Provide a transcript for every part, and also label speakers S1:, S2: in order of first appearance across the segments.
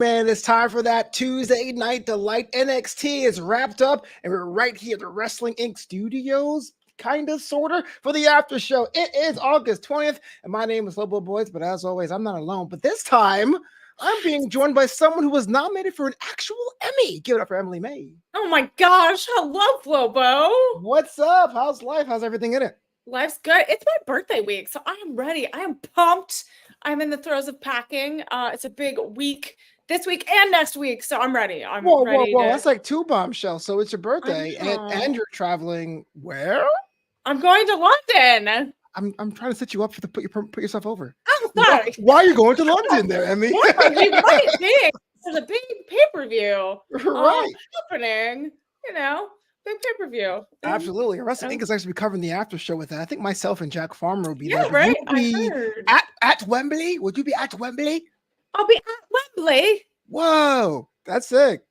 S1: man. It's time for that Tuesday night delight. NXT is wrapped up, and we're right here at the Wrestling Inc. studios, kind of, sort of, for the after show. It is August 20th, and my name is Flobo Boyce, but as always, I'm not alone. But this time, I'm being joined by someone who was nominated for an actual Emmy. Give it up for Emily Mae.
S2: Oh my gosh, hello, Flobo.
S1: What's up? How's life? How's everything in it?
S2: Life's good. It's my birthday week, so I am ready. I am pumped. I'm in the throes of packing. It's a big week this week and next week, so I'm ready. I'm ready.
S1: Whoa! That's like two bombshells. So it's your birthday, and you're traveling where?
S2: I'm going to London.
S1: I'm trying to set you up for the put yourself over.
S2: I'm sorry.
S1: Why are you going to London there, Emmy?
S2: Yeah, you might think there's a big pay-per-view
S1: right
S2: happening. You know, big pay-per-view.
S1: Absolutely. Wrestling Inc. is actually covering the after show with that. I think myself and Jack Farmer will be there.
S2: Right.
S1: I heard. At Wembley? Would you be at Wembley?
S2: I'll be at Wembley.
S1: Whoa, that's sick.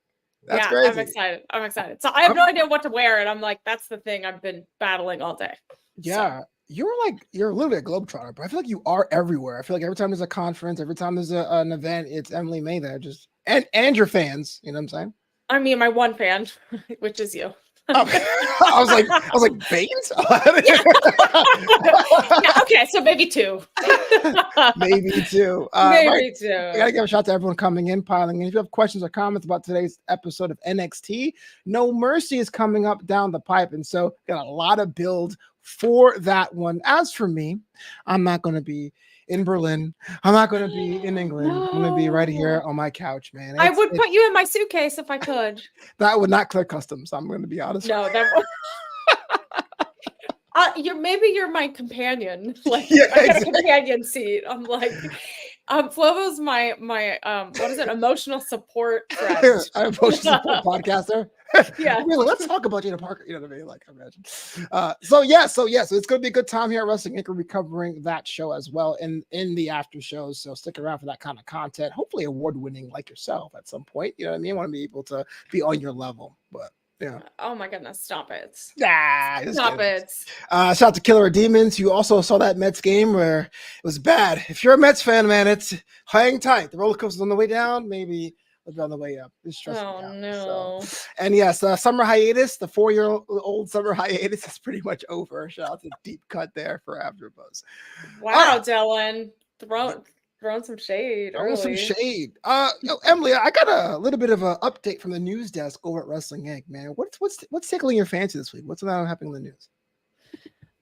S1: That's crazy.
S2: I'm excited. So I have no idea what to wear, and I'm like, that's the thing I've been battling all day.
S1: Yeah. So. You're literally a globetrotter, but I feel like you are everywhere. I feel like every time there's a conference, every time there's an event, it's Emily Mae there. Just and your fans, you know what I'm saying?
S2: I mean, my one fan, which is you.
S1: Oh, I was like, Baines?
S2: Yeah, okay, so maybe two.
S1: Maybe two.
S2: Maybe two.
S1: I gotta give a shout out to everyone coming in, piling in. If you have questions or comments about today's episode of NXT, No Mercy is coming up down the pipe, and so got a lot of build for that one. As for me, I'm not going to be in Berlin. I'm not going to be in England. I'm going to be right here on my couch, man.
S2: I would put you in my suitcase if I could.
S1: That would not clear customs. I'm going to be honest.
S2: No, that maybe you're my companion. Like I got a companion seat. I'm like, Flobo's my what is it? Emotional support friend.
S1: Emotional support podcaster. Yeah, really, let's talk about Jada Parker. You know what I mean? Like, imagine. So it's going to be a good time here at Wrestling Inc. We'll be covering that show as well in the after shows. So stick around for that kind of content. Hopefully, award winning like yourself at some point. You know what I mean? I want to be able to be on your level, but. Yeah.
S2: Oh my goodness! Stop it!
S1: Stop
S2: it!
S1: Shout out to Killer Demons. You also saw that Mets game where it was bad. If you're a Mets fan, man, it's hang tight. The roller coaster's on the way down. Maybe it'll be on the way up. It's stressing me out.
S2: No!
S1: So. And yes, summer hiatus. The 4-year-old summer hiatus is pretty much over. Shout out to Deep Cut there for AfterBuzz.
S2: Wow, Dylan, throwing some shade.
S1: Some shade. Emily, I got a little bit of an update from the news desk over at Wrestling Inc. Man, what's tickling your fancy this week? What's happening in the news?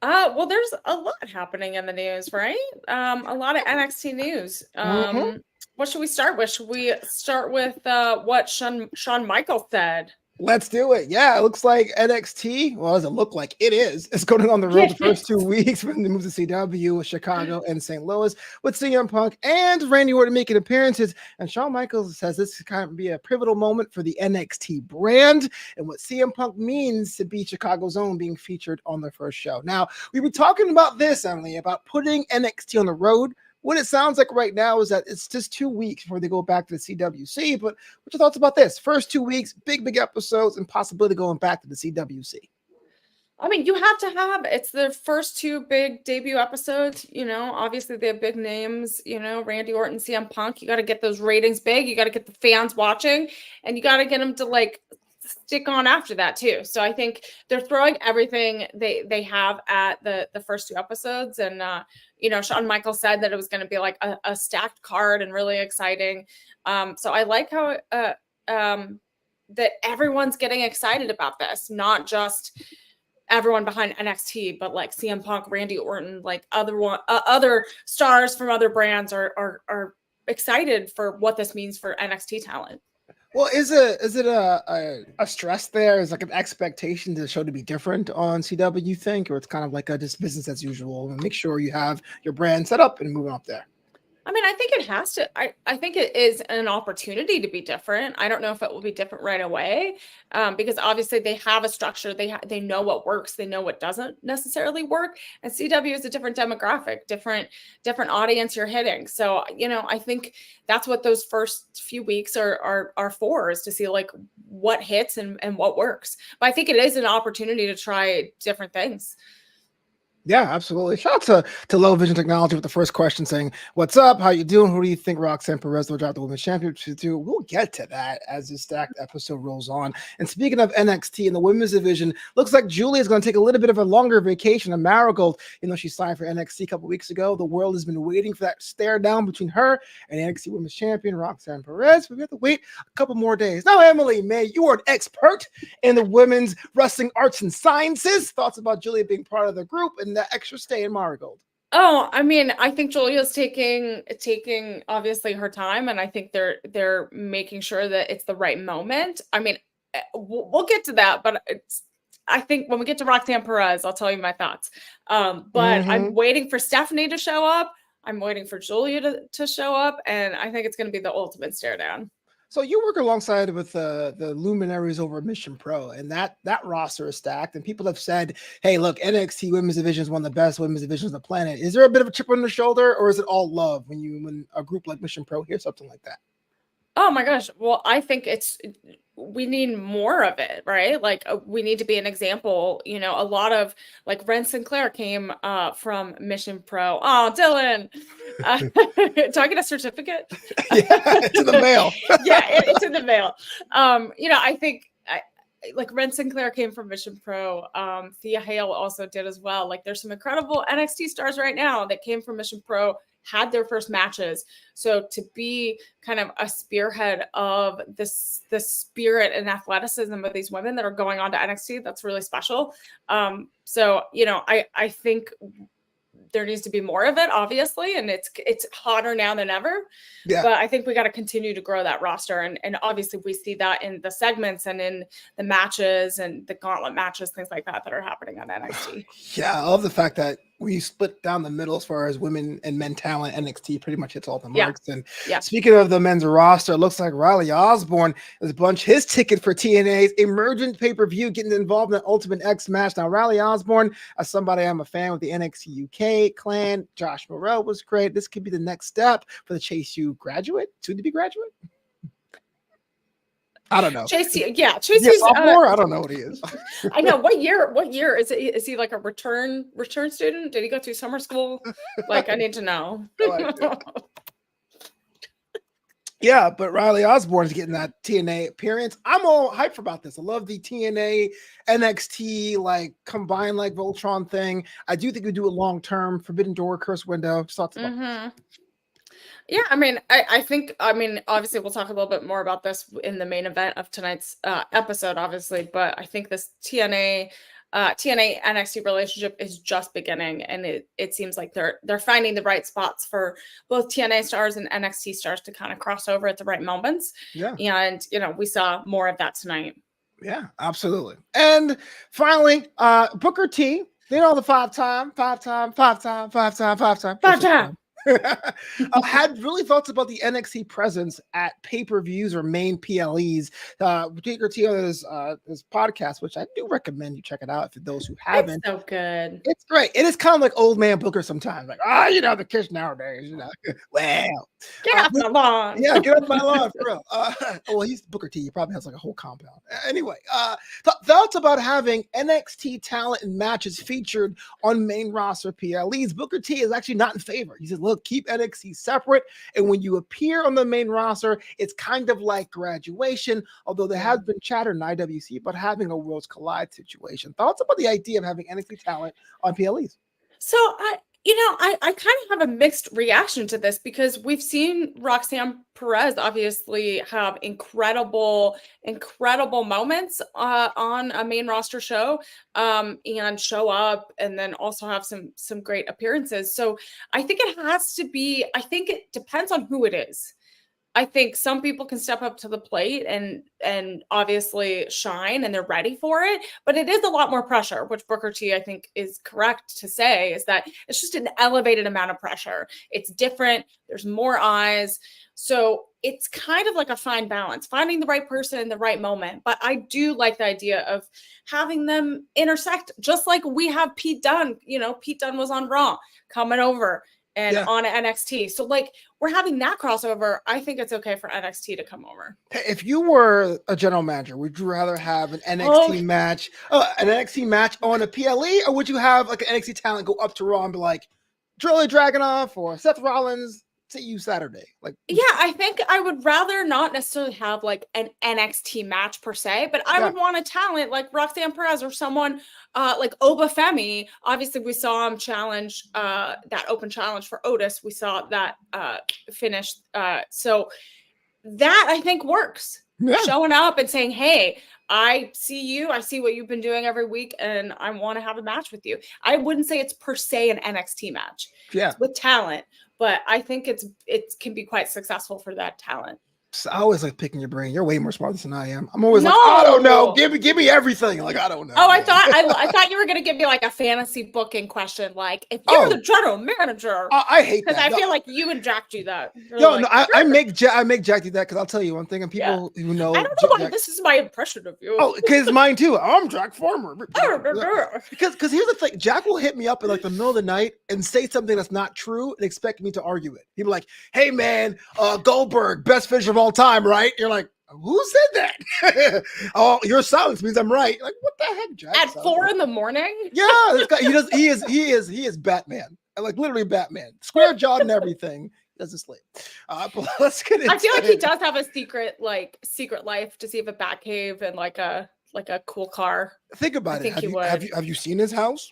S2: Well, there's a lot happening in the news, right? A lot of NXT news. What should we start with? Should we start with what Shawn Michaels said?
S1: Let's do it. Yeah, it looks like NXT. Well, does it look like it is? It's going on the road the first 2 weeks when they move to CW, Chicago, and St. Louis with CM Punk and Randy Orton making appearances. And Shawn Michaels says this could kind of be a pivotal moment for the NXT brand and what CM Punk means to be Chicago's own being featured on the first show. Now, we were talking about this, Emily, about putting NXT on the road. What it sounds like right now is that it's just 2 weeks before they go back to the CWC. But what's your thoughts about this? First 2 weeks, big episodes, and possibility going back to the CWC.
S2: I mean, you have to have it's the first 2 big debut episodes. You know, obviously they have big names. You know, Randy Orton, CM Punk. You got to get those ratings big. You got to get the fans watching, and you got to get them to like stick on after that too. So I think they're throwing everything they have at the first 2 episodes, and Shawn Michaels said that it was going to be like a stacked card and really exciting. So I like how that everyone's getting excited about this, not just everyone behind NXT, but like CM Punk, Randy Orton, like other stars from other brands are excited for what this means for NXT talent.
S1: Well, is it a stress there? Is like an expectation to the show to be different on CW, you think? Or it's kind of like a just business as usual and make sure you have your brand set up and moving up there?
S2: I mean, I think it has to. I think it is an opportunity to be different. I don't know if it will be different right away, because obviously they have a structure. They know what works. They know what doesn't necessarily work. And CW is a different demographic, different audience you're hitting. So I think that's what those first few weeks are for, is to see like what hits and what works. But I think it is an opportunity to try different things.
S1: Yeah, absolutely. Shout out to Low Vision Technology with the first question saying, "What's up? How you doing? Who do you think Roxanne Perez will drop the Women's Championship to?" We'll get to that as this stacked episode rolls on. And speaking of NXT in the women's division, looks like Giulia is going to take a little bit of a longer vacation. And Marigold, she signed for NXT a couple weeks ago. The world has been waiting for that stare down between her and NXT Women's Champion Roxanne Perez. But we have to wait a couple more days. Now, Emily Mae, you are an expert in the women's wrestling arts and sciences. Thoughts about Giulia being part of the group and the extra stay in Marigold?
S2: Oh, I mean, I think Giulia's taking obviously her time, and I think they're making sure that it's the right moment. I mean, we'll get to that, but I think when we get to Roxanne Perez, I'll tell you my thoughts. But I'm waiting for Stephanie to show up. I'm waiting for Giulia to show up, and I think it's going to be the ultimate stare down.
S1: So you work alongside with the luminaries over at Mission Pro, and that roster is stacked. And people have said, "Hey, look, NXT Women's Division is one of the best women's divisions on the planet." Is there a bit of a chip on the shoulder, or is it all love when a group like Mission Pro hears something like that?
S2: Oh my gosh. Well, I think we need more of it, right? Like we need to be an example. A lot of like Ren Sinclair came from Mission Pro. Oh, Dylan, do I get a certificate?
S1: Yeah, it's in the mail.
S2: Yeah, it's in the mail. I think like Ren Sinclair came from Mission Pro. Thea Hale also did as well. Like there's some incredible NXT stars right now that came from Mission Pro, had their first matches. So to be kind of a spearhead of the spirit and athleticism of these women that are going on to NXT, that's really special. So, I think there needs to be more of it, obviously, and it's hotter now than ever. Yeah. But I think we got to continue to grow that roster, and obviously we see that in the segments and in the matches and the gauntlet matches, things like that are happening on NXT.
S1: Yeah, I love the fact that we split down the middle as far as women and men talent. NXT pretty much hits all the marks. And speaking of the men's roster, it looks like Riley Osborne has bunched his ticket for TNA's Emergent pay-per-view, getting involved in the Ultimate X match. Now, Riley Osborne, as somebody I'm a fan with the NXT UK clan, Josh Morrell was great. This could be the next step for the Chase U graduate, soon-to-be graduate. I don't know.
S2: Chase, Chase.
S1: Sophomore? I don't know what he is.
S2: I know. What year is it? Is he like a return student? Did he go to summer school? Like, I need to know.
S1: Yeah, but Riley Osborne is getting that TNA appearance. I'm all hyped about this. I love the TNA NXT like combined like Voltron thing. I do think we do a long term Forbidden Door curse window. Just thoughts about this.
S2: Yeah, I mean, I think, obviously we'll talk a little bit more about this in the main event of tonight's episode, obviously, but I think this TNA NXT relationship is just beginning, and it seems like they're finding the right spots for both TNA stars and NXT stars to kind of cross over at the right moments. Yeah. And, we saw more of that tonight.
S1: Yeah, absolutely. And finally, Booker T, the five-time. Had really thoughts about the NXT presence at pay-per-views or main PLEs. Booker T on his podcast, which I do recommend you check it out for those who haven't.
S2: It's so good.
S1: It's great. It is kind of like old man Booker sometimes. Like, the kids nowadays, well.
S2: Get off my lawn.
S1: Yeah, get off my lawn, for real. Well, he's Booker T. He probably has like a whole compound. Anyway, thoughts about having NXT talent and matches featured on main roster PLEs. Booker T is actually not in favor. He says, look, keep NXT separate. And when you appear on the main roster, it's kind of like graduation, although there has been chatter in IWC about having a Worlds Collide situation. Thoughts about the idea of having NXT talent on PLEs?
S2: So I kind of have a mixed reaction to this, because we've seen Roxanne Perez obviously have incredible moments on a main roster show and show up, and then also have some great appearances. So I think it depends on who it is. I think some people can step up to the plate and obviously shine, and they're ready for it, but it is a lot more pressure, which Booker T, I think, is correct to say, is that it's just an elevated amount of pressure. It's different. There's more eyes. So it's kind of like a fine balance, finding the right person in the right moment. But I do like the idea of having them intersect, just like we have Pete Dunn. Pete Dunn was on Raw, coming over, and
S1: Yeah.
S2: on NXT. So like we're having that crossover. I think it's okay for NXT to come over.
S1: Hey, if you were a general manager, would you rather have an NXT match on a PLE, or would you have like an NXT talent go up to Raw and be like, Julia Dragunov or Seth Rollins, see you Saturday? Like,
S2: yeah, I think I would rather not necessarily have like an NXT match per se, but I would want a talent like Roxanne Perez or someone like Obafemi. Obviously, we saw him challenge that open challenge for Otis. We saw that finish. So that I think works. Yeah. Showing up and saying, hey, I see you. I see what you've been doing every week, and I want to have a match with you. I wouldn't say it's per se an NXT match.
S1: Yeah,
S2: it's with talent, but I think it can be quite successful for that talent.
S1: So I always like picking your brain. You're way more smart than I am. I'm always like, I don't know. Give me everything. Like, I don't know.
S2: Oh, I thought you were gonna give me like a fantasy booking question. Like, if you're the general manager,
S1: I hate that.
S2: Because I feel like you and Jack do that.
S1: I make Jack do that because I'll tell you one thing, and people who know.
S2: I don't know why this is my impression of you.
S1: Oh, because it's mine too. I'm Jack Farmer. Because here's the thing, Jack will hit me up in like the middle of the night and say something that's not true and expect me to argue it. He'll be like, "Hey man, Goldberg, best finisher of all time, right?" You're like, who said that? Oh, your silence means I'm right. Like, what the heck, Jack?
S2: At 4 a.m? Yeah,
S1: this guy, he is Batman. Like literally Batman. Square jawed and everything. Doesn't sleep. But let's get into
S2: I feel like he does have a secret life. Does he have a Batcave and like a cool car?
S1: Think about it. Have you seen his house?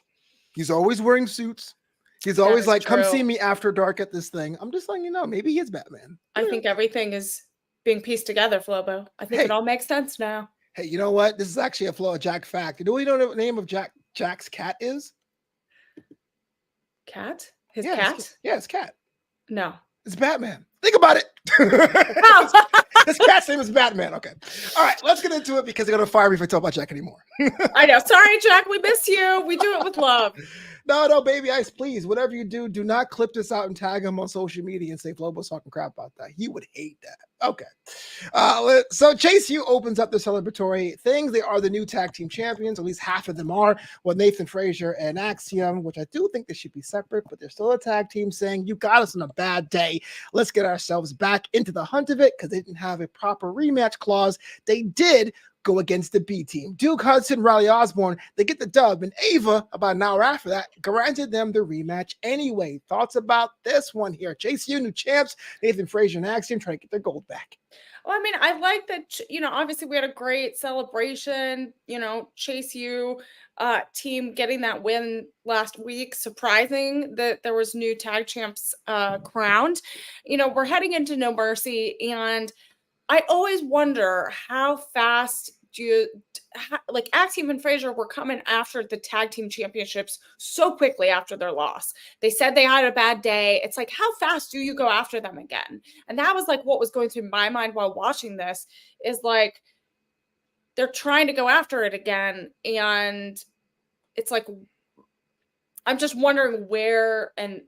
S1: He's always wearing suits. He's always like, come see me after dark at this thing. I'm just letting you know, maybe he is Batman.
S2: I think everything is being pieced together, Flobo. I think it all makes sense now.
S1: Hey, you know what? This is actually a Flobo Jack fact. Do we know the name of Jack's cat is?
S2: Cat? His cat?
S1: His cat.
S2: No.
S1: It's Batman. Think about it. His cat's name is Batman. Okay. All right, let's get into it because they're going to fire me if I talk about Jack anymore.
S2: I know. Sorry, Jack. We miss you. We do it with love.
S1: No, baby ice, please. Whatever you do not clip this out and tag him on social media and say Flobo's talking crap about that. He would hate that. Okay. So Chase U opens up the celebratory things. They are the new tag team champions. At least half of them are. With Nathan Frazier and Axiom, which I do think they should be separate, but they're still a tag team saying, you got us on a bad day. Let's get ourselves back into the hunt of it because they didn't have a proper rematch clause. They did go against the B team. Duke Hudson, Riley Osborne, they get the dub, and Ava, about an hour after that, granted them the rematch anyway. Thoughts about this one here? Chase U, new champs, Nathan Frazier and Axiom trying to get their gold back.
S2: Well, I mean, I like that, obviously we had a great celebration, Chase U team getting that win last week, surprising that there was new tag champs crowned. We're heading into No Mercy, and I always wonder how fast Axiom and Frazier were coming after the tag team championships so quickly after their loss. They said they had a bad day. It's like, how fast do you go after them again? And that was like what was going through my mind while watching this is like, they're trying to go after it again. And it's like, I'm just wondering where and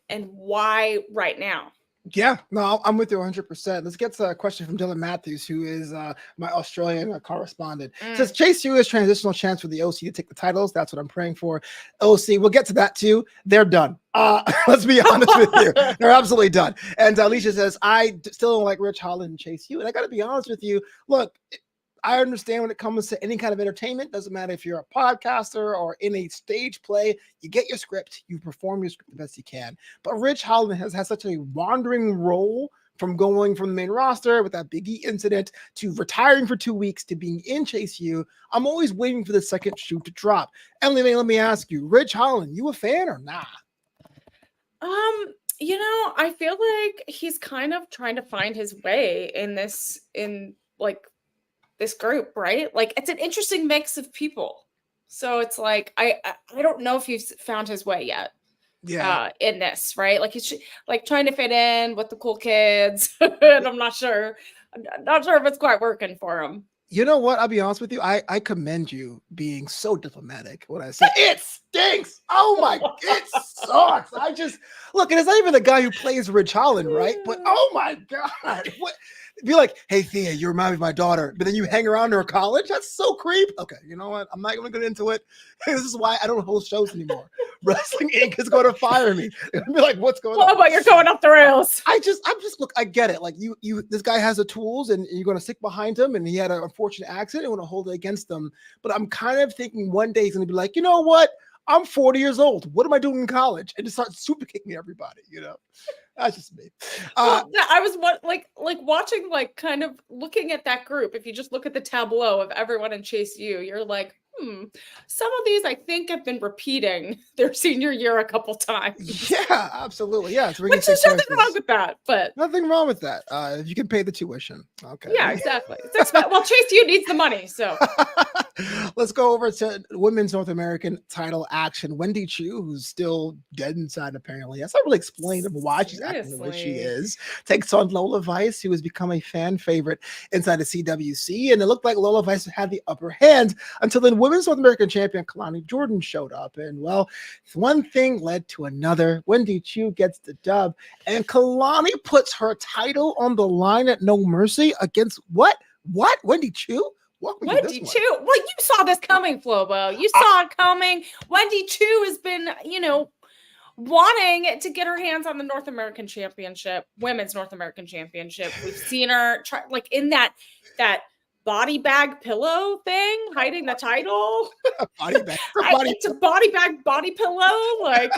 S2: why right now.
S1: Yeah, no, I'm with you 100%. Let's get to a question from Dylan Matthews, who is my Australian correspondent. Says Chase U is transitional chance for the OC to take the titles. That's what I'm praying for. OC, we'll get to that too. They're done. Let's be honest with you. They're absolutely done. And Alicia says, I still don't like Rich Holland and Chase U. And I got to be honest with you. Look, I understand when it comes to any kind of entertainment, doesn't matter if you're a podcaster or in a stage play, you get your script, you perform your script the best you can. But Rich Holland has had such a wandering role from going from the main roster with that Big E incident to retiring for 2 weeks to being in Chase U. I'm always waiting for the second shoe to drop. Emily Mae, let me ask you, Rich Holland, you a fan or nah?
S2: I feel like he's kind of trying to find his way in this group, right? Like it's an interesting mix of people. So it's like I don't know if he's found his way yet.
S1: Yeah.
S2: In this, right? Like he's like trying to fit in with the cool kids. And I'm not sure if it's quite working for him.
S1: You know what? I'll be honest with you. I commend you being so diplomatic when I say it stinks. Oh my, it sucks. And it's not even the guy who plays Rich Holland, right? But oh my God, what? Be like, hey Thea, you remind me of my daughter, but then you hang around her college. That's so creep. Okay, you know what? I'm not gonna get into it. This is why I don't host shows anymore. Wrestling Inc. is going to fire me. It'll be like, what's going on?
S2: Oh, but you're going off the rails.
S1: I'm just look. I get it. Like this guy has the tools, and you're going to stick behind him. And he had an unfortunate accident. And want to hold it against them. But I'm kind of thinking one day he's going to be like, you know what? I'm 40 years old. What am I doing in college? And just start super kicking everybody. You know, that's just me.
S2: I was like watching, like kind of looking at that group. If you just look at the tableau of everyone in Chase U, you're like, some of these I think have been repeating their senior year a couple times.
S1: Yeah, absolutely. Yeah,
S2: which is nothing wrong with that, but
S1: nothing wrong with that. If you can pay the tuition, okay.
S2: Yeah, exactly. Well, Chase U needs the money, so.
S1: Let's go over to women's North American title action. Wendy Chu, who's still dead inside, apparently. That's not really explained why she's acting the way she is. Takes on Lola Vice, who has become a fan favorite inside the CWC. And it looked like Lola Vice had the upper hand until then women's North American champion Kalani Jordan showed up. And well, one thing led to another. Wendy Chu gets the dub. And Kalani puts her title on the line at No Mercy against what? Wendy Chu?
S2: Wendy Chu. Well, you saw this coming, Flobo. You saw it coming. Wendy Chu has been, wanting to get her hands on the North American Championship, women's North American Championship. We've seen her try, like in that body bag pillow thing, hiding the title. It's a body bag body pillow, like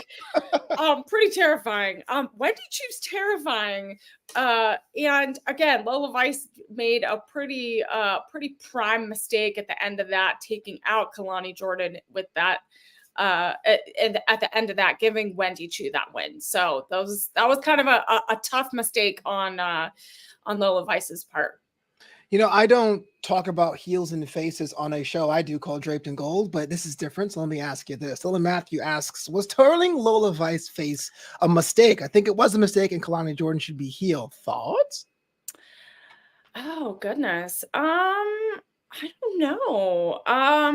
S2: pretty terrifying. Wendy Chu's terrifying. And again, Lola Vice made a pretty prime mistake at the end of that, taking out Kalani Jordan with that. And at the end of that, giving Wendy Chu that win. So that was kind of a tough mistake on Lola Vice's part.
S1: I don't talk about heels and faces on a show I do called Draped in Gold, but this is different. So let me ask you this. Dylan Matthew asks, was turning Lola Vice face a mistake? I think it was a mistake, and Kalani Jordan should be heel. Thoughts?
S2: Oh, goodness. I don't know. I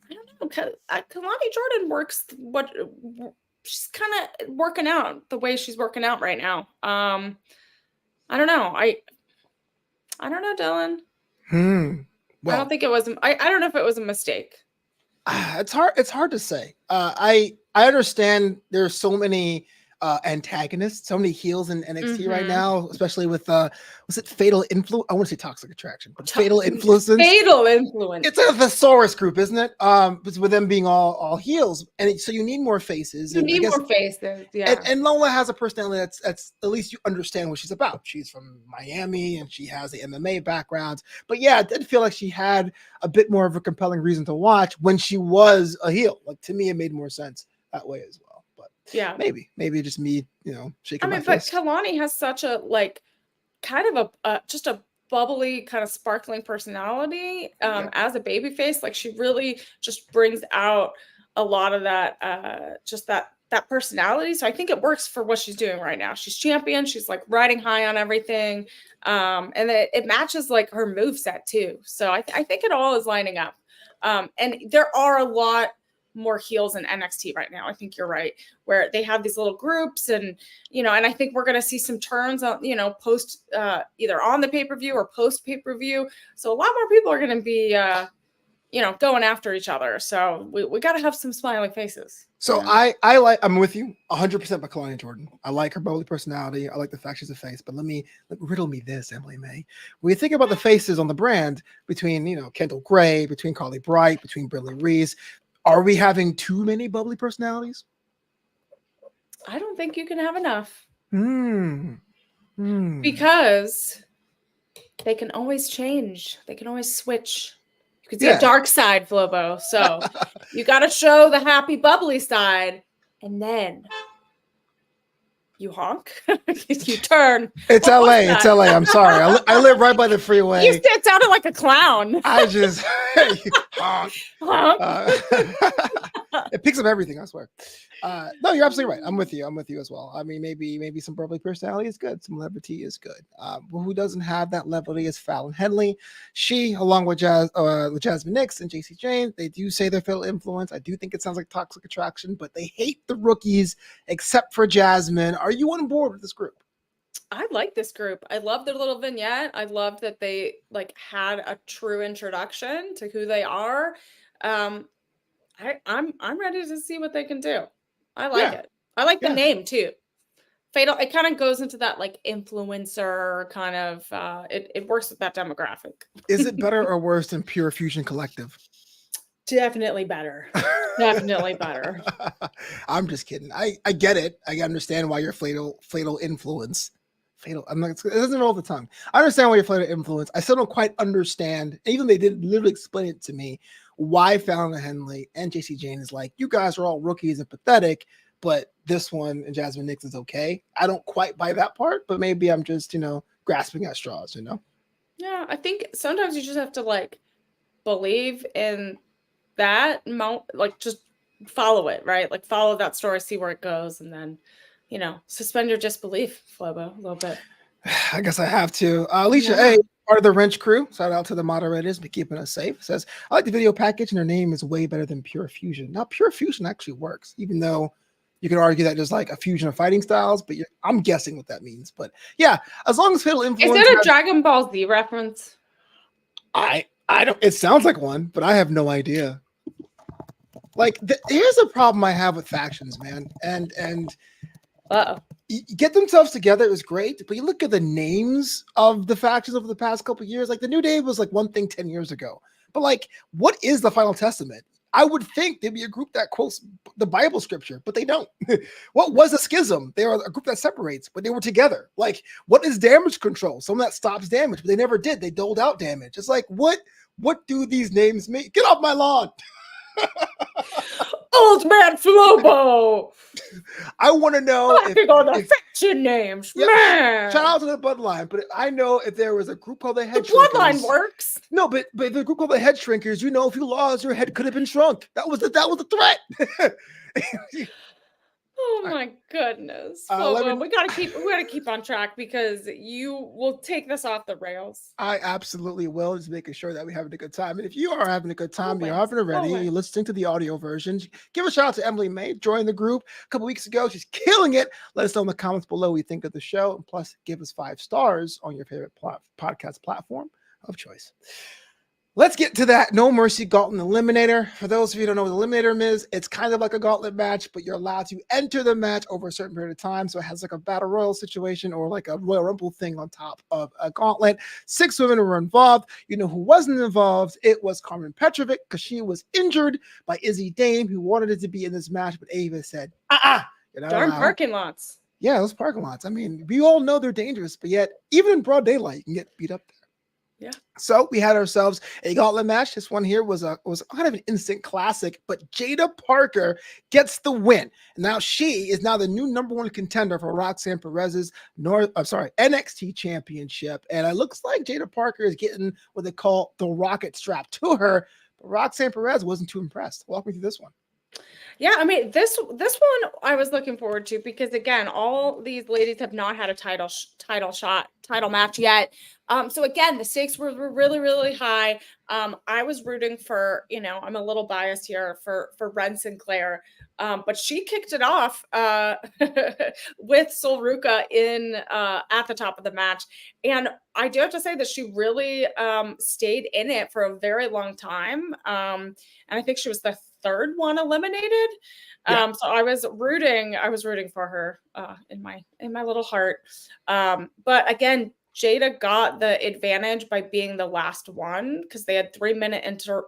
S2: don't know. Kalani Jordan works she's kind of working out the way she's working out right now. I don't know. I don't know, Dylan. Well, I don't think it was. I don't know if it was a mistake.
S1: It's hard to say. I understand there's so many antagonists, so many heels in NXT right now, especially with was it Fatal Influence? I want to say Toxic Attraction, but Fatal Influence.
S2: Fatal Influence.
S1: It's a thesaurus group, isn't it? With them being all heels, and so you need more faces.
S2: You need more faces, yeah.
S1: And Lola has a personality that's at least you understand what she's about. She's from Miami and she has the MMA background. But yeah, I did feel like she had a bit more of a compelling reason to watch when she was a heel. Like to me, it made more sense that way as well.
S2: Yeah,
S1: maybe just me, shaking my
S2: but
S1: fist.
S2: Kalani has such a kind of just a bubbly, kind of sparkling personality as a babyface. Like she really just brings out a lot of that, just that personality. So I think it works for what she's doing right now. She's champion. She's like riding high on everything, and it matches like her moveset too. So I think it all is lining up. And there are a lot more heels in NXT right now. I think you're right, where they have these little groups and and I think we're going to see some turns on post either on the pay-per-view or post pay-per-view. So a lot more people are going to be going after each other. So we got to have some smiling faces.
S1: So I'm with you 100% by Kalani Jordan. I like her bubbly personality. I like the fact she's a face, but riddle me this, Emily Mae. When you think about the faces on the brand between Kendall Gray, between Carly Bright, between Briley Reese, are we having too many bubbly personalities?
S2: I don't think you can have enough. Because they can always change. They can always switch. You can see a dark side, Flobo. So you got to show the happy, bubbly side. And then you honk. You turn.
S1: It's LA. It's LA. I'm sorry. I live right by the freeway.
S2: You stand sounded like a clown.
S1: I just honk. It picks up everything, I swear. No, you're absolutely right. I'm with you as well. I mean, maybe some bubbly personality is good. Some levity is good. Who doesn't have that levity is Fallon Henley. She, along with Jasmine Nix and JC Jane, they do say they're Fatal Influence. I do think it sounds like Toxic Attraction, but they hate the rookies except for Jasmine. Are you on board with this group?
S2: I like this group. I love their little vignette. I love that they like had a true introduction to who they are. I'm ready to see what they can do. I like
S1: Yeah,
S2: it. I like the
S1: yeah.
S2: name too. Fatal. It kind of goes into that like influencer kind of. It works with that demographic.
S1: Is it better or worse than Pure Fusion Collective?
S2: Definitely better. Definitely better.
S1: I'm just kidding. I get it. I understand why you're fatal influence. Fatal. I'm not. It doesn't roll the tongue. I understand why you're fatal influence. I still don't quite understand. Even they did literally explain it to me why Fallon Henley and JC Jane is like, you guys are all rookies and pathetic, but this one and Jasmine Nix is okay. I don't quite buy that part, but maybe I'm just grasping at straws.
S2: Yeah, I think sometimes you just have to like believe in that like just follow it, right? Like follow that story, see where it goes, and then suspend your disbelief, Flobo, a little bit.
S1: I guess I have to. Alicia A, part of the Wrench crew. Shout out to the moderators, be keeping us safe. Says, I like the video package, and her name is way better than Pure Fusion. Now, Pure Fusion actually works, even though you could argue that there's like a fusion of fighting styles, but I'm guessing what that means. But yeah, as long as Fatal Influence.
S2: Is it a Dragon Ball Z reference?
S1: I don't. It sounds like one, but I have no idea. Like, here's the problem I have with factions, man, and you get themselves together, it was great, but you look at the names of the factions over the past couple of years, like the New Day was like one thing 10 years ago, but like, what is the Final Testament? I would think there'd be a group that quotes the Bible scripture, but they don't. What was a schism? They are a group that separates, but they were together. Like, what is damage control? Someone that stops damage, but they never did. They doled out damage. It's like, what do these names mean? Get off my lawn.
S2: Old man Flobo.
S1: I want to know
S2: if faction names, man.
S1: Shout out to the Bloodline, but I know if there was a group called the Head
S2: Shrinkers. Bloodline works.
S1: No, but the group called the Head Shrinkers, if you lost, your head could have been shrunk. That was the threat.
S2: Oh my goodness. We gotta keep on track because you will take this off the rails.
S1: I absolutely will, just making sure that we're having a good time. And if you are having a good time, you're having it ready, you're listening to the audio version, give a shout out to Emily Mae, joined the group a couple weeks ago. She's killing it. Let us know in the comments below what you think of the show, and plus give us 5 stars on your favorite podcast platform of choice. Let's get to that No Mercy Gauntlet Eliminator. For those of you who don't know what the Eliminator is, it's kind of like a gauntlet match, but you're allowed to enter the match over a certain period of time. So it has like a battle royal situation or like a Royal Rumble thing on top of a gauntlet. 6 women were involved. You know who wasn't involved? It was Carmen Petrovic, because she was injured by Izzy Dame, who wanted it to be in this match, but Ava said,
S2: darn parking lots.
S1: Yeah, those parking lots. I mean, we all know they're dangerous, but yet even in broad daylight, you can get beat up there.
S2: Yeah.
S1: So we had ourselves a gauntlet match. This one here was kind of an instant classic, but Jada Parker gets the win. And now she is now the new #1 contender for Roxanne Perez's NXT championship. And it looks like Jada Parker is getting what they call the rocket strap to her. But Roxanne Perez wasn't too impressed. Walk me through this one.
S2: Yeah, I mean, this one I was looking forward to because, again, all these ladies have not had a title match yet. So again, the stakes were really, really high. I was rooting for, I'm a little biased here for Ren Sinclair, but she kicked it off with Sol Ruca at the top of the match. And I do have to say that she really stayed in it for a very long time. And I think she was the 3rd one eliminated. So I was rooting for her in my little heart. But again, Jada got the advantage by being the last one because they had 3-minute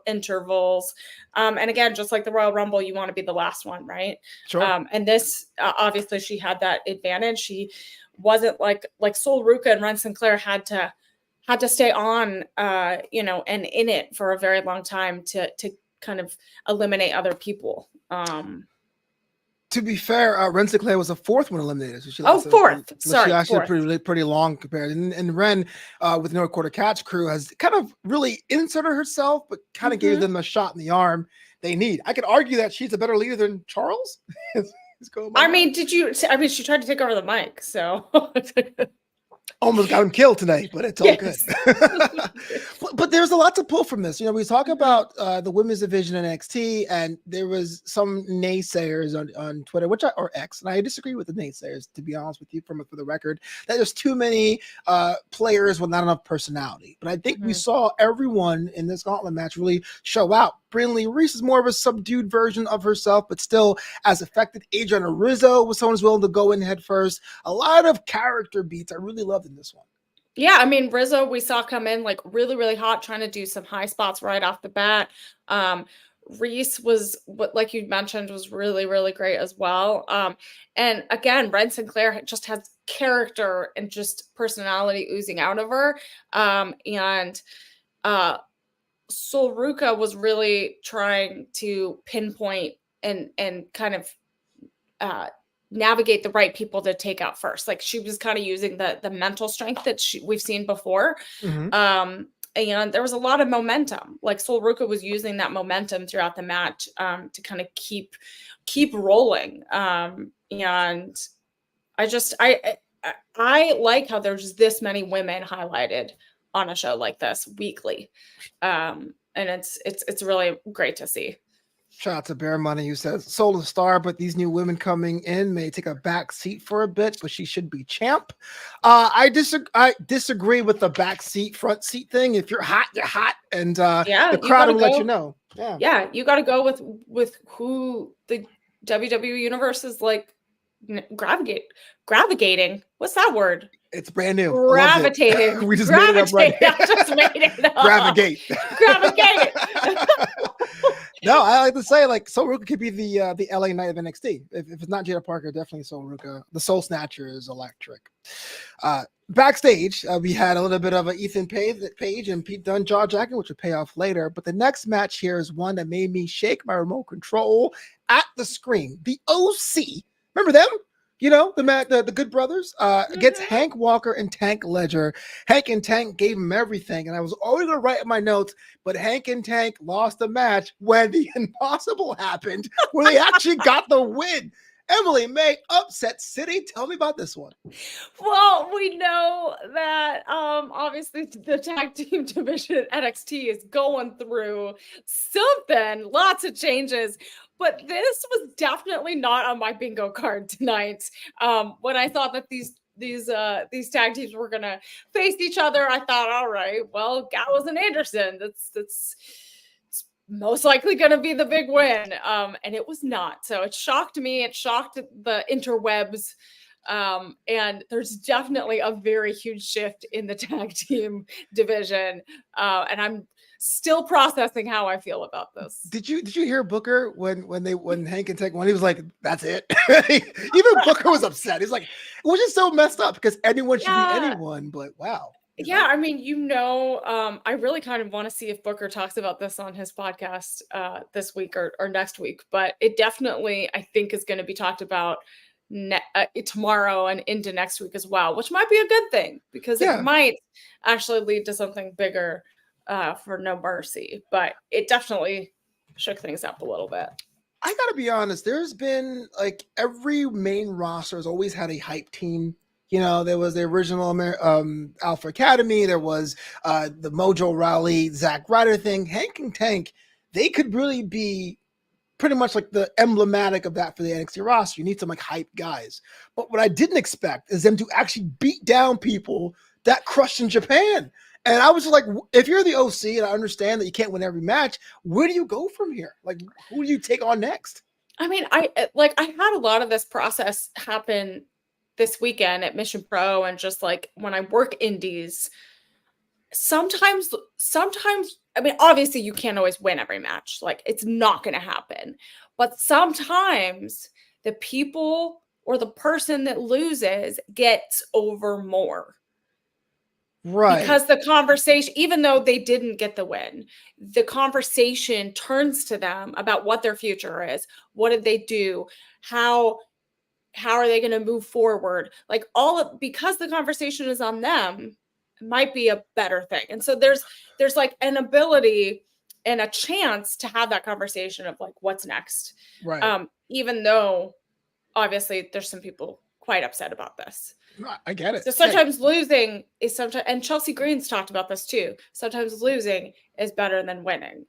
S2: intervals. And again, just like the Royal Rumble, you want to be the last one, right?
S1: Sure.
S2: And this, obviously, she had that advantage. She wasn't like Sol Ruca and Ren Sinclair had to stay on, and in it for a very long time to kind of eliminate other people.
S1: To be fair, Ren Sinclair was the 4th one eliminated. So she
S2: 4th.
S1: Sorry, she actually pretty long compared. And Ren, with No Quarter Catch crew, has kind of really inserted herself, but kind of gave them a shot in the arm they need. I could argue that she's a better leader than Charles.
S2: She tried to take over the mic, so.
S1: Almost got him killed tonight, but it's all good. but there's a lot to pull from this. You know, we talk about the women's division in NXT, and there was some naysayers on Twitter, or X, and I disagree with the naysayers, to be honest with you, for the record, that there's too many players with not enough personality. But I think we saw everyone in this gauntlet match really show out. Brynlee Reese is more of a subdued version of herself, but still as effective. Adriana Rizzo was someone who's willing to go in head first. A lot of character beats I really loved in this one.
S2: Yeah, I mean, Rizzo, we saw come in like really, really hot, trying to do some high spots right off the bat. Reese was, what, like you mentioned, was really, really great as well. And again, Red Sinclair just has character and just personality oozing out of her. And Sol Ruca was really trying to pinpoint and kind of navigate the right people to take out first. Like, she was kind of using the mental strength that we've seen before. And there was a lot of momentum. Like, Sol Ruca was using that momentum throughout the match to kind of keep rolling. And I like how there's this many women highlighted on a show like this weekly. And it's really great to see.
S1: Shout out to Bear Money, who says Sol is a star, but these new women coming in may take a back seat for a bit, but she should be champ. I disagree with the back seat, front seat thing. If you're hot, you're hot, and the crowd will let you know.
S2: Yeah, you got to go with who the WWE universe is like gravitating. What's that word?
S1: It's brand new.
S2: Gravitating.
S1: We just made it up right.
S2: I just made it up.
S1: Gravitate.
S2: Gravitate.
S1: No, I like to say, like, Sol Ruca could be the LA Knight of NXT. If it's not Jada Parker, definitely Sol Ruca. The Soul Snatcher is electric. Backstage, we had a little bit of a Ethan Paige and Pete Dunne jaw jacking, which would pay off later. But the next match here is one that made me shake my remote control at the screen. The OC, remember them? You know, the Good Brothers against Hank Walker and Tank Ledger. Hank and Tank gave him everything. And I was always going to write in my notes, but Hank and Tank lost the match when the impossible happened, where they actually got the win. Emily Mae, Upset City. Tell me about this one.
S2: Well, we know that obviously the tag team division at NXT is going through something, lots of changes. But this was definitely not on my bingo card tonight. When I thought that these tag teams were gonna face each other, I thought, all right, well, Gallows and Anderson, that's most likely going to be the big win. And it was not. So it shocked me. It shocked the interwebs. And there's definitely a very huge shift in the tag team division. And I'm still processing how I feel about this.
S1: Did you hear Booker when Hank and Tank won? He was like, "That's it." Even Booker was upset. He's like, "Which is so messed up because anyone should be anyone." But wow.
S2: Yeah, I mean, I really kind of want to see if Booker talks about this on his podcast this week or next week. But it definitely, I think, is going to be talked about tomorrow and into next week as well, which might be a good thing because it might actually lead to something bigger for No Mercy. But it definitely shook things up a little bit.
S1: I gotta be honest, there's been like every main roster has always had a hype team. You know, there was the original Alpha Academy. There was the Mojo Rawley, Zack Ryder thing. Hank and Tank, they could really be pretty much like the emblematic of that for the NXT roster. You need some like hype guys. But what I didn't expect is them to actually beat down people that crushed in Japan. And I was just like, if you're the OC, and I understand that you can't win every match, where do you go from here? Like, who do you take on next?
S2: I mean, I had a lot of this process happen this weekend at Mission Pro, and just like when I work indies, sometimes, I mean, obviously you can't always win every match. Like, it's not going to happen. But sometimes the people or the person that loses gets over more.
S1: Right.
S2: Because the conversation, even though they didn't get the win, the conversation turns to them about what their future is. What did they do? How are they going to move forward? Like because the conversation is on them, it might be a better thing. And so there's like an ability and a chance to have that conversation of like, what's next?
S1: Right.
S2: Even though obviously there's some people quite upset about this.
S1: I get it.
S2: So sometimes losing is sometimes, and Chelsea Green's talked about this too. Sometimes losing is better than winning.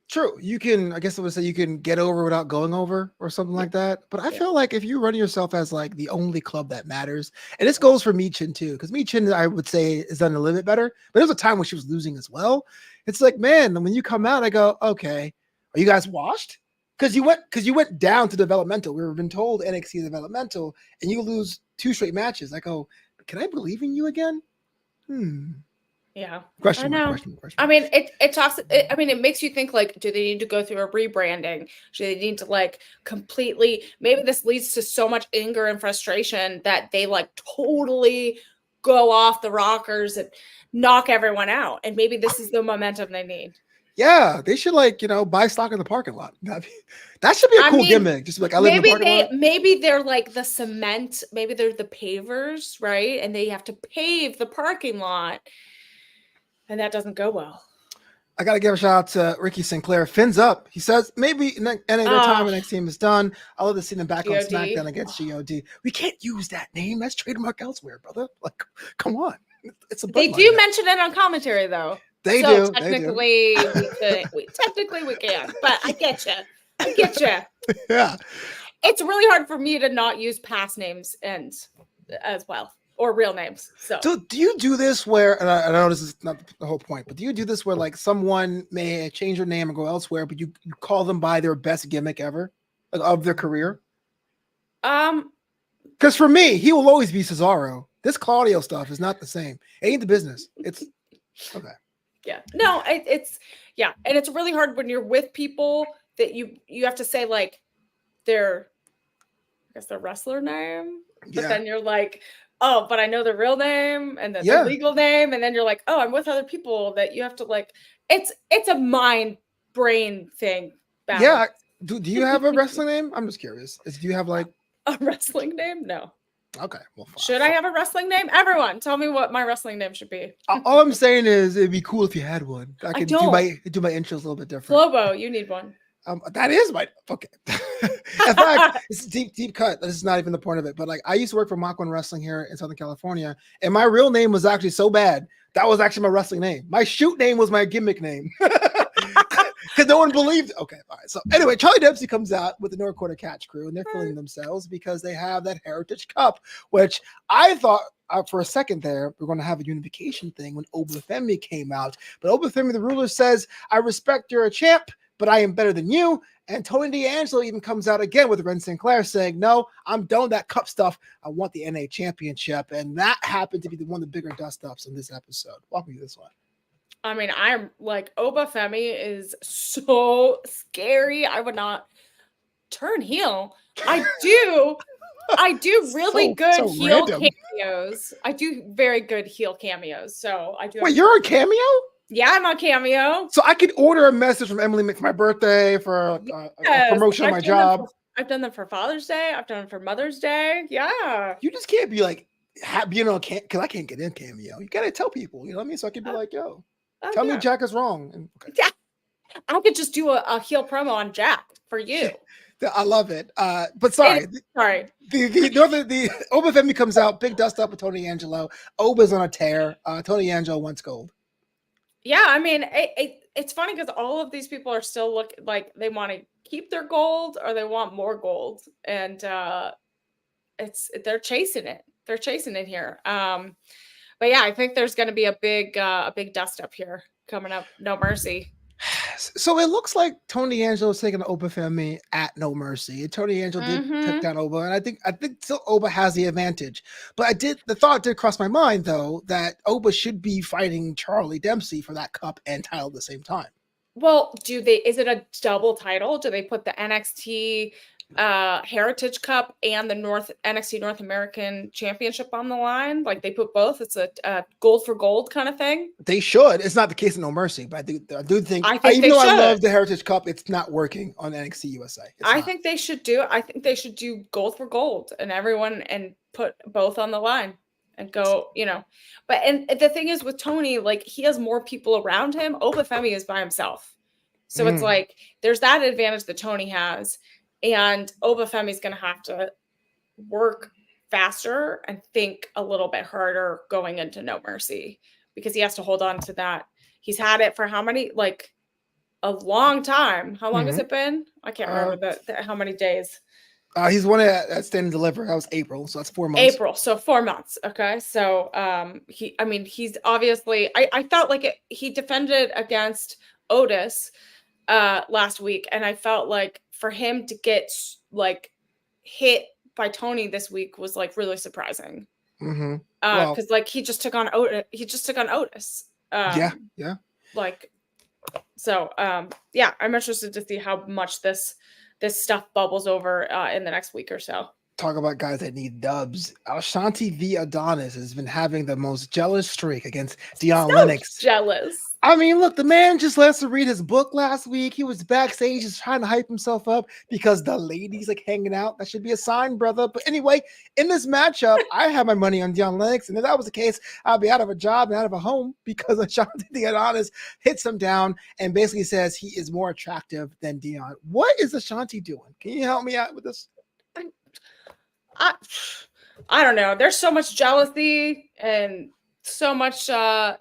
S1: True. You can, I guess I would say you can get over without going over or something like that. But I feel like if you run yourself as like the only club that matters, and this goes for Michin too, because Michin, I would say, is done a little bit better. But there was a time when she was losing as well. It's like, man, when you come out, I go, okay, are you guys washed? Because you went down to developmental. We were been told NXT is developmental, and you lose 2 straight matches. I go, can I believe in you again?
S2: Yeah.
S1: Question.
S2: I mean, it makes you think, like, do they need to go through a rebranding? Do they need to like completely, maybe this leads to so much anger and frustration that they like totally go off the rockers and knock everyone out. And maybe this is the momentum they need.
S1: Yeah, they should buy stock in the parking lot. That should be a cool gimmick. Just like I live in the parking lot.
S2: Maybe they're like the cement, maybe they're the pavers, right? And they have to pave the parking lot. And that doesn't go well.
S1: I got to give a shout out to Ricky Sinclair. Fins up. He says, maybe their time the next team is done. I'd love to see them back on SmackDown against God. We can't use that name. That's trademark elsewhere, brother. Like, come on.
S2: They do mention it on commentary, though.
S1: They do.
S2: Technically, we can. But I get you.
S1: Yeah.
S2: It's really hard for me to not use past names and as well. Or real names. So
S1: do you do this where, and I know this is not the whole point, but do you do this where like someone may change their name and go elsewhere, but you call them by their best gimmick ever, like, of their career? Because for me, he will always be Cesaro. This Claudio stuff is not the same. It ain't the business. It's okay.
S2: Yeah. No, it's and it's really hard when you're with people that you have to say like their wrestler name, but then you're like, oh, but I know the real name and the legal name. And then you're like, oh, I'm with other people that you have to like, it's a mind brain thing. Balance.
S1: Yeah. Do you have a wrestling name? I'm just curious. Do you have like
S2: a wrestling name? No.
S1: Okay. Well, fine.
S2: Should I have a wrestling name? Everyone tell me what my wrestling name should be.
S1: All I'm saying is it'd be cool if you had one. I could do my intros a little bit different.
S2: Flobo, you need one.
S1: That is my okay. In fact, it's a deep cut. This is not even the point of it. But like, I used to work for Mach 1 Wrestling here in Southern California, and my real name was actually so bad that was actually my wrestling name. My shoot name was my gimmick name because no one believed. Okay, all right. So anyway, Charlie Dempsey comes out with the North Quarter Catch Crew, and they're filling themselves because they have that Heritage Cup, which I thought. For a second there, we're going to have a unification thing when Obafemi came out. But Obafemi, the ruler, says, I respect you're a champ, but I am better than you. And Tony D'Angelo even comes out again with Ren Sinclair saying, no, I'm done with that cup stuff. I want the NA championship. And that happened to be one of the bigger dust-ups in this episode. Walk me through this one.
S2: I mean, I'm like, Obafemi is so scary. I would not turn heel. I do really good heel cameos. I do very good heel cameos. So I do.
S1: Wait, you're a cameo?
S2: Yeah, I'm on Cameo.
S1: So I could order a message from Emily Mae for my birthday, for a promotion on my job.
S2: I've done them for Father's Day. I've done them for Mother's Day. Yeah.
S1: You just can't be like, because I can't get in Cameo. You got to tell people, you know what I mean? So I can be like, yo, tell me Jack is wrong. And, okay.
S2: Yeah. I could just do a heel promo on Jack for you.
S1: I love it. But sorry. The Obafemi comes out, big dust up with Tony D'Angelo. Oba's on a tear. Tony D'Angelo wants gold.
S2: Yeah, I mean, it's funny because all of these people are still looking like they want to keep their gold or they want more gold, and they're chasing it. They're chasing it here. But yeah, I think there's going to be a big dust up here coming up. No Mercy.
S1: So it looks like Tony D'Angelo is taking Obafemi at No Mercy. Tony D'Angelo did take down Oba, and I think still Oba has the advantage. But the thought did cross my mind though that Oba should be fighting Charlie Dempsey for that cup and title at the same time.
S2: Well, is it a double title? Do they put the NXT Heritage Cup and the NXT North American Championship on the line? Like they put both? It's a gold for gold kind of thing? They
S1: should. It's not the case in No Mercy, but I do think even though I love the Heritage Cup, it's not working on NXT USA.
S2: I think they should do gold for gold and put both on the line and go, But and the thing is with Tony, like he has more people around him. Obafemi is by himself. So it's like there's that advantage that Tony has. And Obafemi's going to have to work faster and think a little bit harder going into No Mercy, because he has to hold on to that. He's had it for how many, like a long time. How long has it been? I can't remember how many days.
S1: He's won it at Stand and Deliver. That was April, so that's 4 months.
S2: April, so 4 months. Okay, so he's obviously. I felt like he defended against Otis last week, and I felt like for him to get like hit by Tony this week was like really surprising. Because like he just took on Otis.
S1: Yeah.
S2: Like, so yeah, I'm interested to see how much this stuff bubbles over in the next week or so.
S1: Talk about guys that need dubs. Ashanti V. Adonis has been having the most jealous streak against Dion Lennox.
S2: Jealous.
S1: I mean, look, the man just lets her read his book last week. He was backstage just trying to hype himself up because the ladies like hanging out. That should be a sign, brother. But anyway, in this matchup, I have my money on Dion Lennox. And if that was the case, I'll be out of a job and out of a home because Ashanti V. Adonis hits him down and basically says he is more attractive than Dion. What is Ashanti doing? Can you help me out with this?
S2: I don't know. There's so much jealousy and so much, I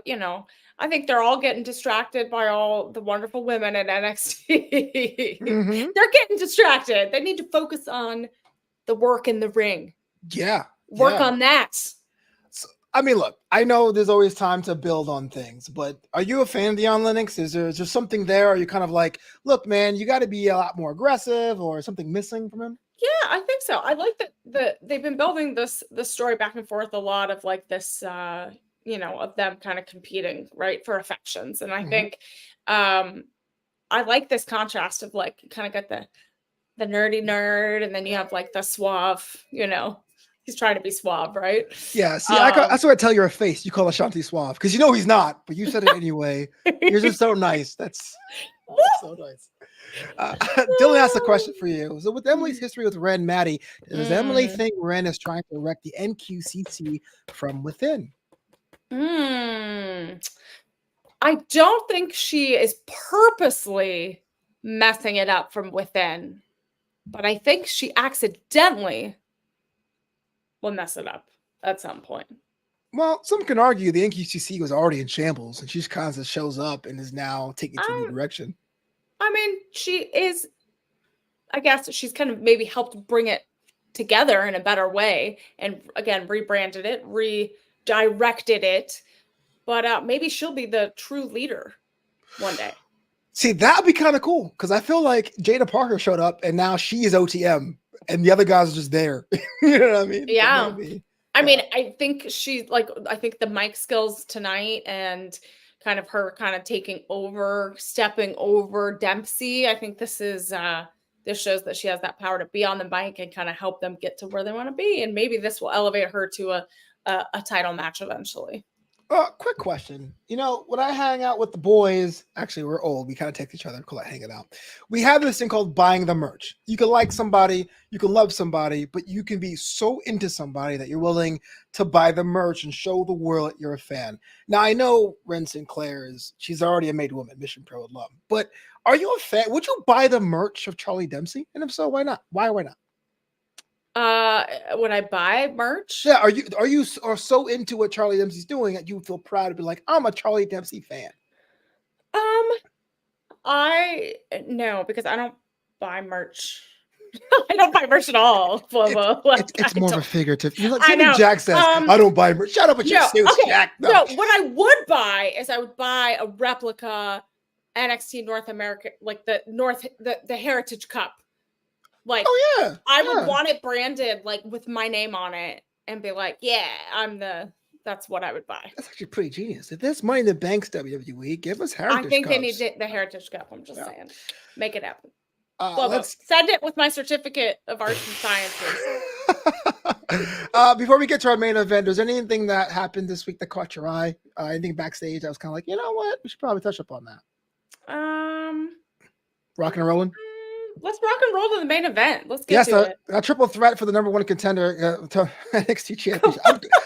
S2: think they're all getting distracted by all the wonderful women at NXT. They're getting distracted. They need to focus on the work in the ring.
S1: Yeah.
S2: Work on that.
S1: So, I mean, look, I know there's always time to build on things, but are you a fan of Dion Lennox? Is there something there? Are you kind of like, look, man, you got to be a lot more aggressive, or something missing from him?
S2: Yeah, I think so. I like that they've been building this story back and forth a lot of like this, of them kind of competing, right, for affections. And I think I like this contrast of like you kind of got the nerdy nerd, and then you have like the suave, he's trying to be suave, right?
S1: Yeah, see, that's what I tell your face. You call Ashanti suave because you know he's not, but you said it anyway. You're just so nice. That's so nice. Dylan asked a question for you. So with Emily's history with Ren Maddie, does Emily think Ren is trying to wreck the NQCC from within?
S2: I don't think she is purposely messing it up from within, but I think she accidentally will mess it up at some point.
S1: Well, some can argue the NQCC was already in shambles, and she just kind of shows up and is now taking to a new direction.
S2: I mean, she is, I guess she's kind of maybe helped bring it together in a better way, and again, rebranded it, redirected it, but maybe she'll be the true leader one day.
S1: See, that'd be kind of cool, because I feel like Jada Parker showed up and now she is OTM and the other guys are just there. You know what I mean?
S2: Yeah. I mean, I think the mic skills tonight and kind of her kind of stepping over Dempsey. I think this shows that she has that power to be on the mic and kind of help them get to where they want to be. And maybe this will elevate her to a title match eventually.
S1: Quick question. When I hang out with the boys, actually, we're old. We kind of text each other, call it hanging out. We have this thing called buying the merch. You can like somebody, you can love somebody, but you can be so into somebody that you're willing to buy the merch and show the world that you're a fan. Now, I know Ren Sinclair she's already a made woman, Mission Pro would love. But are you a fan? Would you buy the merch of Charlie Dempsey? And if so, why not? Why not?
S2: Would I buy merch?
S1: Yeah, are you so into what Charlie Dempsey's doing that you feel proud to be like, I'm a Charlie Dempsey fan?
S2: No, because I don't buy merch. I don't buy merch at all, Flobo.
S1: It's more of a figurative. Jack says, I don't buy merch. Shut up with your snooze, Jack.
S2: No, what I would buy is I would buy a replica NXT North America, like the Heritage Cup. Like, I would want it branded like with my name on it and be like, that's what I would buy.
S1: That's actually pretty genius. If there's money in the banks, WWE, give us Heritage
S2: I think
S1: Cups.
S2: They need the Heritage Cup. I'm just saying. Make it happen.
S1: Let's
S2: send it with my certificate of arts and sciences.
S1: Before we get to our main event, was there anything that happened this week that caught your eye? Anything backstage? I was kind of like, you know what? We should probably touch up on that. Rocking and rolling?
S2: Let's rock and roll to the main event. Let's get to it.
S1: A triple threat for the #1 contender to NXT championship.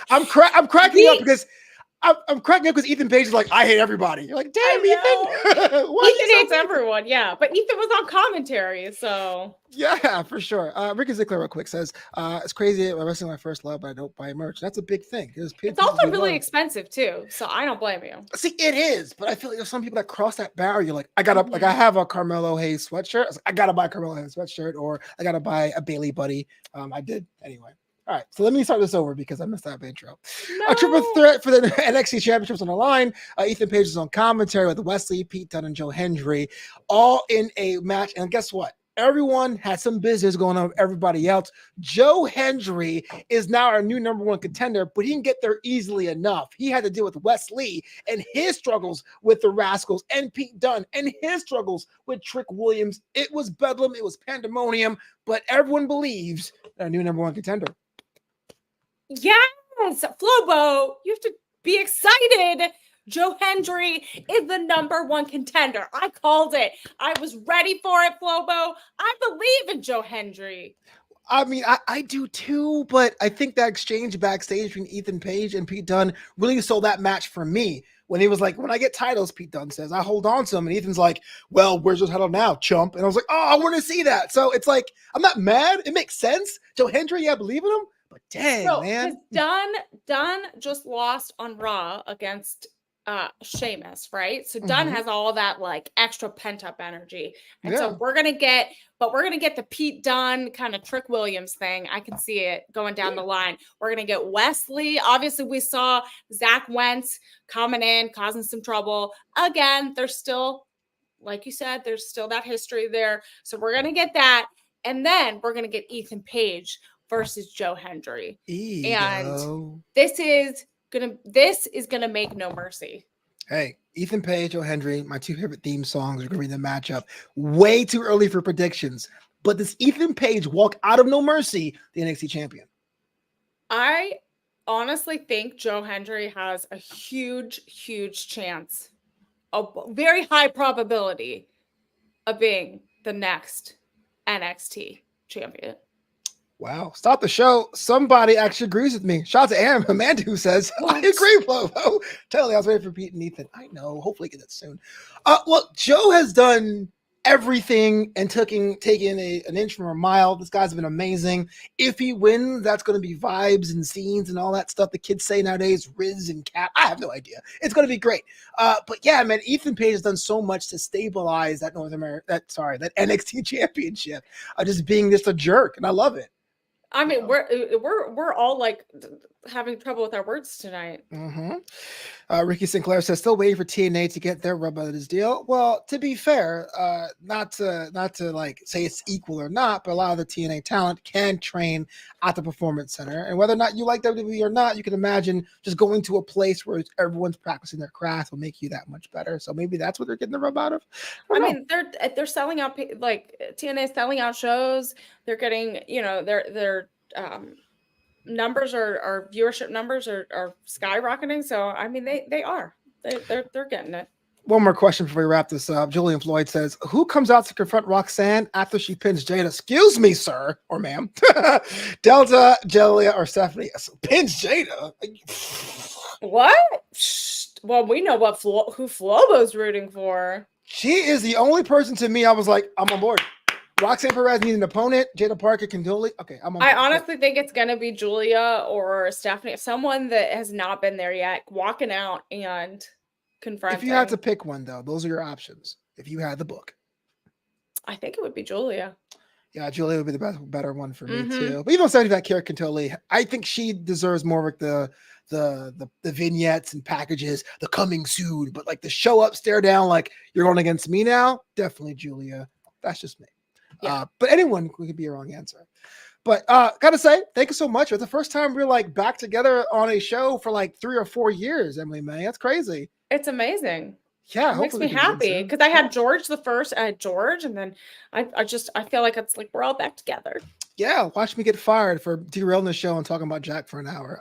S1: I'm cracking up because I'm cracking up because Ethan Page is like, I hate everybody. You're like, damn, Ethan.
S2: Ethan hates everyone, yeah. But Ethan was on commentary, so.
S1: Yeah, for sure. Ricky Ziegler real quick says, it's crazy. I'm wrestling my first love, but I don't buy merch. That's a big thing.
S2: It's also really expensive too, so I don't blame you.
S1: See, it is, but I feel like there's some people that cross that barrier. Like, I gotta, like, I have a Carmelo Hayes sweatshirt. I gotta buy a Carmelo Hayes sweatshirt, or I gotta buy a Bailey Buddy. I did anyway. All right, so let me start this over because I missed that intro.
S2: No.
S1: A triple threat for the NXT championships on the line. Ethan Page is on commentary with Wesley, Pete Dunne, and Joe Hendry, all in a match. And guess what? Everyone had some business going on with everybody else. Joe Hendry is now our new number one contender, but he didn't get there easily enough. He had to deal with Wesley and his struggles with the Rascals, and Pete Dunne and his struggles with Trick Williams. It was bedlam. It was pandemonium, but everyone believes our new number one contender.
S2: Yes, Flobo, you have to be excited. Joe Hendry is the number one contender. I called it. I was ready for it, Flobo. I believe in Joe Hendry.
S1: I mean, I do too, but I think that exchange backstage between Ethan Page and Pete Dunne really sold that match for me. When he was like, when I get titles, Pete Dunne says, I hold on to them. And Ethan's like, well, where's your title now, chump? And I was like, oh, I want to see that. So it's like, I'm not mad. It makes sense. Joe Hendry, yeah, I believe in him. But dang, man.
S2: Dunn just lost on Raw against Sheamus, right? So Dunn has all that like extra pent-up energy. And so we're gonna get the Pete Dunne kind of Trick Williams thing. I can see it going down the line. We're gonna get Wesley. Obviously, we saw Zach Wentz coming in, causing some trouble. Again, there's still, like you said, there's still that history there. So we're gonna get that, and then we're gonna get Ethan Page versus Joe Hendry. And this is gonna make no mercy.
S1: Hey, Ethan Page, Joe Hendry, my two favorite theme songs are gonna be the matchup. Way too early for predictions, but does Ethan Page walk out of No Mercy the NXT champion?
S2: I honestly think Joe Hendry has a huge chance, a very high probability of being the next NXT champion.
S1: Wow. Stop the show. Somebody actually agrees with me. Shout out to Amanda who says, I agree, Flobo. Totally. I was waiting for Pete and Ethan. I know. Hopefully get that soon. Well, Joe has done everything and taking an inch from a mile. This guy's been amazing. If he wins, that's going to be vibes and scenes and all that stuff the kids say nowadays, Riz and Cat. I have no idea. It's going to be great. But yeah, man, Ethan Page has done so much to stabilize that that NXT championship. Just being just a jerk, and I love it.
S2: I mean, we're all like having trouble with our words tonight.
S1: Ricky Sinclair says still waiting for TNA to get their rub out of this deal. Well, to be fair, not to like say it's equal or not, but a lot of the TNA talent can train at the Performance Center, and whether or not you like WWE or not, you can imagine just going to a place where everyone's practicing their craft will make you that much better. So maybe that's what they're getting the rub out of.
S2: I mean, they're selling out, like TNA is selling out shows. They're getting, their numbers are viewership numbers are skyrocketing. So I mean, they're getting it.
S1: One more question before we wrap this up. Julian Floyd says, who comes out to confront Roxanne after she pins Jada? Excuse me, sir or ma'am. Delta, Giulia, or Stephanie pins Jada.
S2: What? Well, we know who Flobo's rooting for.
S1: She is the only person to me I was like, I'm on board. Roxanne Perez needs an opponent. Jada Parker can do it. Okay, I'm on board.
S2: I honestly think it's going to be Giulia or Stephanie, someone that has not been there yet, walking out and confronting.
S1: If you had to pick one, though, those are your options. If you had the book,
S2: I think it would be Giulia.
S1: Yeah, Giulia would be the better one for me too. But even though Stephanie that Kara can totally, I think she deserves more like the vignettes and packages, the coming soon. But like the show up, stare down, like you're going against me now. Definitely Giulia. That's just me. Yeah. But anyone could be a wrong answer. But gotta say, thank you so much. It's the first time we're like back together on a show for like 3 or 4 years, Emily Mae. That's crazy.
S2: It's amazing.
S1: Yeah,
S2: it makes me happy because I had George the first. I had George, and then I feel like it's like we're all back together.
S1: Yeah, watch me get fired for derailing the show and talking about Jack for an hour.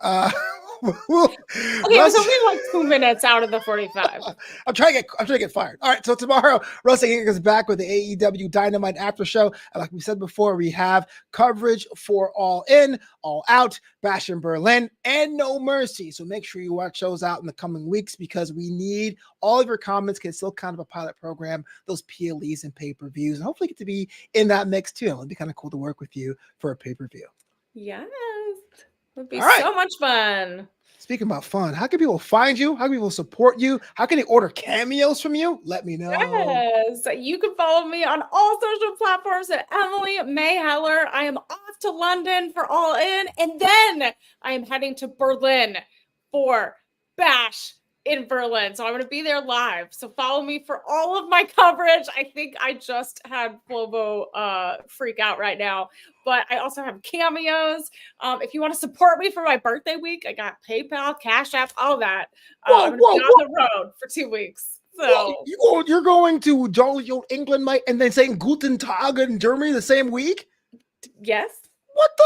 S2: Okay, it was only like 2 minutes out of the 45.
S1: I'm trying to get fired. All right, so tomorrow, Wrestling Inc. is back with the AEW Dynamite after show. And like we said before, we have coverage for All In, All Out, Bash in Berlin, and No Mercy. So make sure you watch shows out in the coming weeks because we need all of your comments. It's still kind of a pilot program, those PLEs and pay-per-views, and hopefully get to be in that mix too. It'd be kind of cool to work with you for a pay-per-view.
S2: Yes, it would be so much fun.
S1: Speaking about fun, how can people find you? How can people support you? How can they order cameos from you? Let me know.
S2: Yes, you can follow me on all social platforms at Emily Mae Heller. I am off to London for All In, and then I am heading to Berlin for Bash in Berlin. So I'm going to be there live. So follow me for all of my coverage. I think I just had Flobo freak out right now, but I also have cameos. If you want to support me for my birthday week, I got PayPal, Cash App, all that. I'm going to be on the road for 2 weeks. So
S1: you're going to jolly old England, Mike, and then saying Guten Tag in Germany the same week?
S2: Yes.
S1: What the?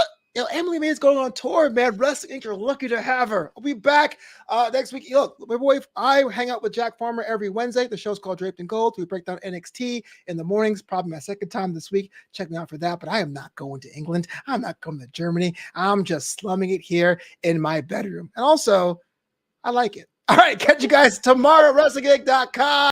S1: Emily Mae is going on tour, man. Wrestling Inc. You're lucky to have her. I'll be back next week. Look, my boy, I hang out with Jack Farmer every Wednesday. The show's called Draped in Gold. We break down NXT in the mornings, probably my second time this week. Check me out for that. But I am not going to England. I'm not going to Germany. I'm just slumming it here in my bedroom. And also, I like it. All right, catch you guys tomorrow at WrestlingInc.com.